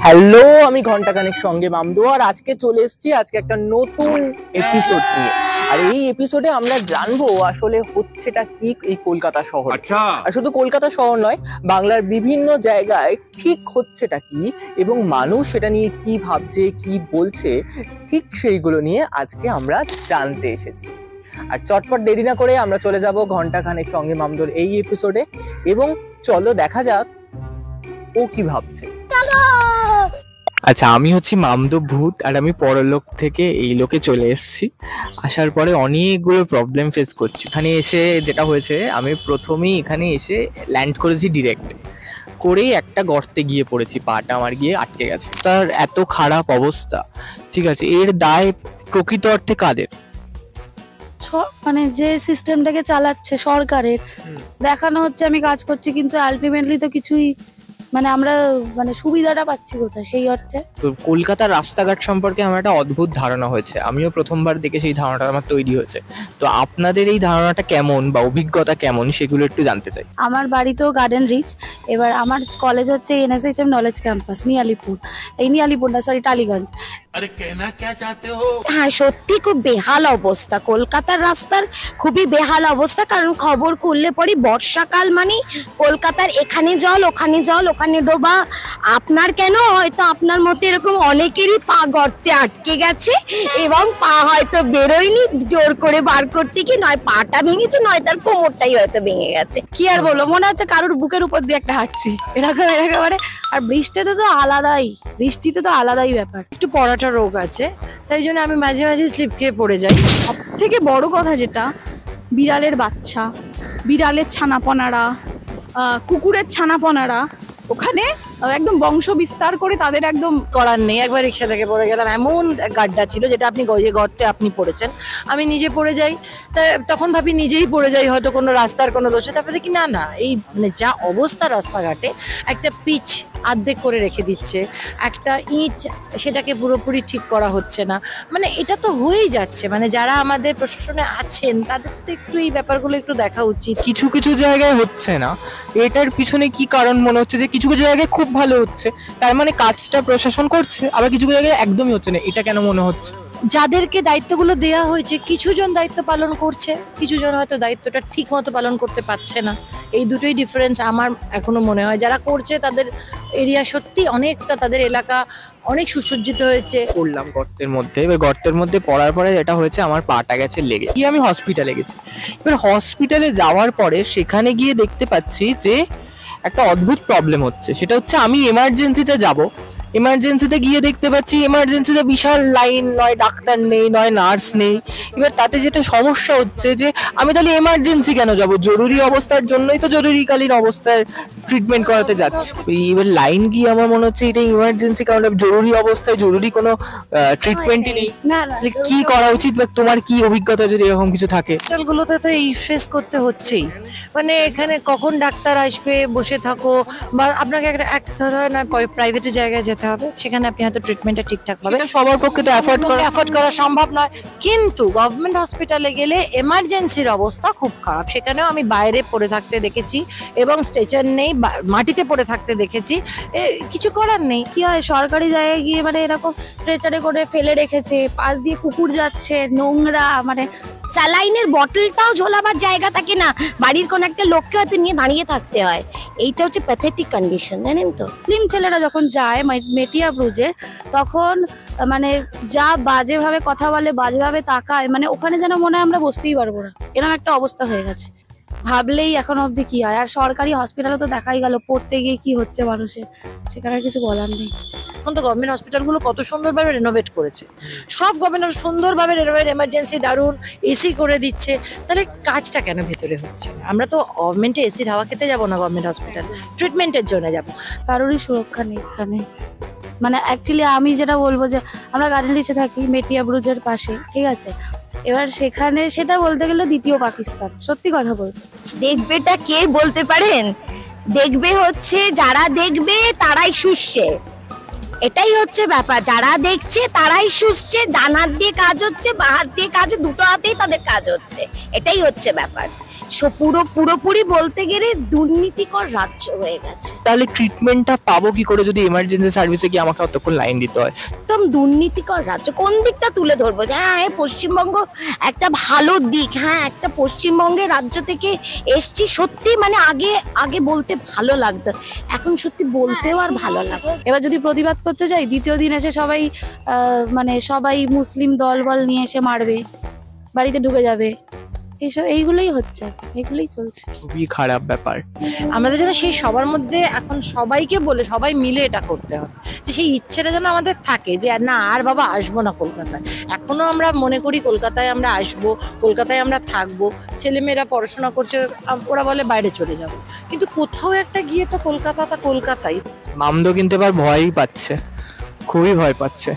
Hello, আমি ঘন্টাখানেক সঙ্গে মামদো আর আজকে চলে এসেছি আজকে একটা নতুন এপিসোড নিয়ে। আর এই এপিসোডে আমরা জানবো আসলে হচ্ছেটা কি এই কলকাতা শহর। আর শুধু কলকাতা শহর নয়, বাংলার বিভিন্ন জায়গায় ঠিক হচ্ছেটা কি এবং মানুষ সেটা নিয়ে কি ভাবছে কি বলছে, ঠিক সেইগুলো নিয়ে আজকে আমরা জানতে এসেছি। আর চটপট দেরি না করে আমরা চলে যাব ঘন্টাখানেক সঙ্গে মামদোর এই এপিসোডে এবং চলো দেখা যাক ও কি ভাবছে। আচ্ছা, আমি হচ্ছি মামদো ভূত আর আমি পরলোক থেকে এই লোকে চলে এসেছি। আসার পরে অনেকগুলো প্রবলেম ফেস করছি। এখানে এসে যেটা হয়েছে, আমি প্রথমেই এখানে এসে ল্যান্ড করেছি ডিরেক্ট করেই একটা গর্তে গিয়ে পড়েছি, পাটা আমার গিয়ে আটকে গেছে। তার এত খারাপ অবস্থা, ঠিক আছে, এর দায় প্রকৃত অর্থে কাদের? মানে যে সিস্টেমটাকে চালাচ্ছে সরকারের। দেখানো হচ্ছে আমি কাজ করছি, কিন্তু আলটিমেটলি তো কিছুই মানে আমরা মানে সুবিধাটা পাচ্ছি কোথায় সেই অর্থে। তো কলকাতার রাস্তাঘাট সম্পর্কে আমার একটা অদ্ভুত ধারণা হয়েছে, আমিও প্রথমবার দেখে সেই ধারণাটা আমার তৈরি হয়েছে। তো আপনাদের এই ধারণাটা কেমন বা অভিজ্ঞতা কেমন সেগুলো একটু জানতে চাই। আমার বাড়িতেও গার্ডেন রিচ। এবার আমার কলেজ হচ্ছে NSHM নলেজ ক্যাম্পাস নিয়ালিপুর, এই নিয়ালিপুর না সরি টালিগঞ্জ। হ্যাঁ, সত্যি খুব বেহাল অবস্থা কলকাতার রাস্তার, খুবই বেহাল অবস্থা। কারণ খবর করলে পরে বর্ষাকাল মানে কলকাতার এখানে জল ওখানে জল ওখানে ডোবা। আপনার কেন, হয়তো আপনার মতো এরকম অনেকেরই পা গর্তে আটকে গেছে এবং পা হয়তো বেরোয়নি, জোর করে বার করতে কি নয় পাটা ভেঙেছে নয় তার কোমরটাই হয়তো ভেঙে গেছে। কি আর বলবো, মনে হচ্ছে কারোর বুকের উপর দিয়ে একটা হাঁটছি এরকম একেবারে। আর বৃষ্টিতে তো আলাদাই ব্যাপার। একটু পড়াটা রোগ আছে, তাই জন্য আমি মাঝে মাঝে স্লিপ খেয়ে পড়ে যাই। সব থেকে বড় কথা যেটা, বিড়ালের বাচ্চা, বিড়ালের ছানাপনারা, কুকুরের ছানাপনারা ওখানে একদম বংশ বিস্তার করে তাদের একদম করার নেই। একবার রিক্সা থেকে পড়ে গেলাম, এমন গাড্ডা ছিল যেটা আপনি গর্তে আপনি পড়েছেন, আমি নিজে পড়ে যাই। তখন ভাবি নিজেই পড়ে যাই, হয়তো কোনো রাস্তার কোনো দোষে। তারপরে দেখি না এই মানে যা অবস্থা রাস্তাঘাটে, একটা পিচ আর্ধেক করে রেখে দিচ্ছে, একটা ইট সেটাকে পুরোপুরি ঠিক করা হচ্ছে না। মানে এটা তো হয়েই যাচ্ছে, মানে যারা আমাদের প্রশাসনে আছেন তাদের তো একটু এই ব্যাপারগুলো একটু দেখা উচিত। কিছু কিছু জায়গায় হচ্ছে না, এটার পিছনে কি কারণ মনে হচ্ছে? যে কিছু কিছু জায়গায় খুব ভালো হচ্ছে, তার মানে কাজটা প্রশাসন করছে, আবার কিছু কিছু জায়গায় একদমই হচ্ছে না, এটা কেন মনে হচ্ছে? যাদেরকে দায়িত্বগুলো দেওয়া হয়েছে, কিছুজন দায়িত্ব পালন করছে, কিছুজন হয়তো দায়িত্বটা ঠিক মতো পালন করতে পারছে না। এই দুটোই ডিফারেন্স আমার এখনো মনে হয়। যারা করছে তাদের এরিয়া সত্যি অনেকটা, তাদের এলাকা অনেক সুসজ্জিত হয়েছে। পড়লাম গর্তের মধ্যে, এবার গর্তের মধ্যে পড়ার পরে যেটা হয়েছে, আমার পাটা গেছে লেগে, গিয়ে আমি হসপিটালে গেছি। এবার হসপিটালে যাওয়ার পরে সেখানে গিয়ে দেখতে পাচ্ছি যে একটা অদ্ভুত প্রবলেম হচ্ছে। সেটা হচ্ছে আমি এমার্জেন্সিতে যাব, এমার্জেন্সিতে গিয়ে দেখতে পাচ্ছি এমার্জেন্সিতে বিশাল লাইন, নয় ডাক্তার নেই নয় নার্স নেই। এবার তাতে যেটা সমস্যা হচ্ছে যে আমি তাহলে এমার্জেন্সি কেন যাব? জরুরি অবস্থার জন্যই তো জরুরিকালীন অবস্থায় ট্রিটমেন্ট করাতে যাচ্ছি। এবার লাইন গিয়ে আমার মনে হচ্ছে এটা ইমার্জেন্সি, কারণ জরুরি অবস্থায় জরুরি কোনো ট্রিটমেন্টই নেই। না কি করা উচিত বা তোমার কি অভিজ্ঞতা যদি এরকম কিছু থাকে? হসপিটালগুলোতে তো এই ফেস করতে হচ্ছেই, মানে এখানে কখন ডাক্তার আসবে, বসে থাকো, বা আপনাকে একটা না প্রাইভেটের জায়গায় যেতে হবে, সেখানে আপনি হয়তো ট্রিটমেন্টটা ঠিকঠাক পাবেন। সবার পক্ষে তো অ্যাফোর্ড করা সম্ভব নয়। কিন্তু গভর্নমেন্ট হসপিটালে গেলে এমার্জেন্সির অবস্থা খুব খারাপ। সেখানেও আমি বাইরে পড়ে থাকতে দেখেছি এবং স্ট্রেচার নেই, মাটিতে পড়ে থাকতে দেখেছি। কিছু করার নেই। কি হয়, সরকারি জায়গায় গিয়ে মানে এরকম স্ট্রেচারে করে ফেলে রেখেছে, পাশ দিয়ে কুকুর যাচ্ছে, নোংরা, মানে স্যালাইনের বটলটাও ঝোলাবার জায়গা থাকে না, বাড়ির কোন একটা লোককে হয়তো নিয়ে দাঁড়িয়ে থাকতে হয়। এইটা হচ্ছে প্যাথেটিক কন্ডিশন, জানেন তো। মুসলিম ছেলেরা যখন যায় মেটিয়া ব্রুজে, তখন মানে যা বাজেভাবে কথা বলে, বাজেভাবে তাকায়, মানে ওখানে যেন মনে হয় আমরা বসতেই পারবো না, এরকম একটা অবস্থা হয়ে গেছে। ভাবলেই এখন অবধি কি হয়। আর সরকারি হসপিটালে তো দেখাই গেল পড়তে গিয়ে কি হচ্ছে মানুষের, সেখানে কিছু বলার নেই। এখন তো গভর্নমেন্ট হসপিটালগুলো কত সুন্দরভাবে রেনোভেট করেছে, সব গভর্নমেন্ট সুন্দরভাবে রেনোভেট, এমার্জেন্সি দারুণ, এসি করে দিচ্ছে। তাহলে কাজটা কেন ভেতরে হচ্ছে? আমরা তো গভর্নমেন্টে এসির হাওয়া খেতে যাবো না, গভর্নমেন্ট হসপিটাল ট্রিটমেন্টের জন্য যাবো। কারোরই সুরক্ষা নেই এখানে। মানে অ্যাকচুয়ালি আমি যেটা বলবো যে আমরা গার্ডেন রিচে থাকি, মেটিয়া ব্রুজের পাশে, ঠিক আছে। এবার সেখানে সেটা বলতে গেলে দ্বিতীয় পাকিস্তান, সত্যি কথা বলতে। দেখবেটা কে বলতে পারেন? দেখবে হচ্ছে যারা দেখবে তারাই শুষছে, এটাই হচ্ছে ব্যাপার। যারা দেখছে তারাই শুষছে, ডান হাত দিয়ে কাজ হচ্ছে, বা হাত দিয়ে কাজ, দুটো হাতেই তাদের কাজ হচ্ছে, এটাই হচ্ছে ব্যাপার। পুরোপুরি বলতে গেলে দুর্নীতিকর রাজ্য হয়ে গেছে। তাহলে ট্রিটমেন্টটা পাবো কি করে যদি এমার্জেন্সি সার্ভিসে কি আমাকে অতক্ষণ লাইন দিতে হয়? একদম দুর্নীতিকর রাজ্য। কোন দিকটা তুলে ধরবো যে হ্যাঁ পশ্চিমবঙ্গ একটা ভালো দিক, হ্যাঁ একটা পশ্চিমবঙ্গের রাজ্য থেকে এসছি, সত্যি মানে আগে বলতে ভালো লাগতো, এখন সত্যি বলতেও আর ভালো লাগে। এবার যদি প্রতিবাদ করতে যাই, দ্বিতীয় দিন এসে সবাই মানে সবাই মুসলিম দল বল নিয়ে এসে মারবে, বাড়িতে ঢুকে যাবে, এইগুলোই হচ্ছে, এগুলোই চলছে। খুবই খারাপ ব্যাপার। আমাদের যেন সেই সবার মধ্যে এখন সবাইকে বলে সবাই মিলে এটা করতে হবে, যে সেই ইচ্ছেটা যেন আমাদের থাকে যে না আর বাবা আসবো না কলকাতায়। এখনো আমরা মনে করি কলকাতায় আমরা আসবো, কলকাতায় আমরা থাকবো, ছেলেমেয়েরা পড়াশোনা করছে, ওরা বলে বাইরে চলে যাবো, কিন্তু কোথাও একটা গিয়ে তো কলকাতাই। মামদো কিন্তু এবার ভয়ই পাচ্ছে, খুবই ভয় পাচ্ছে।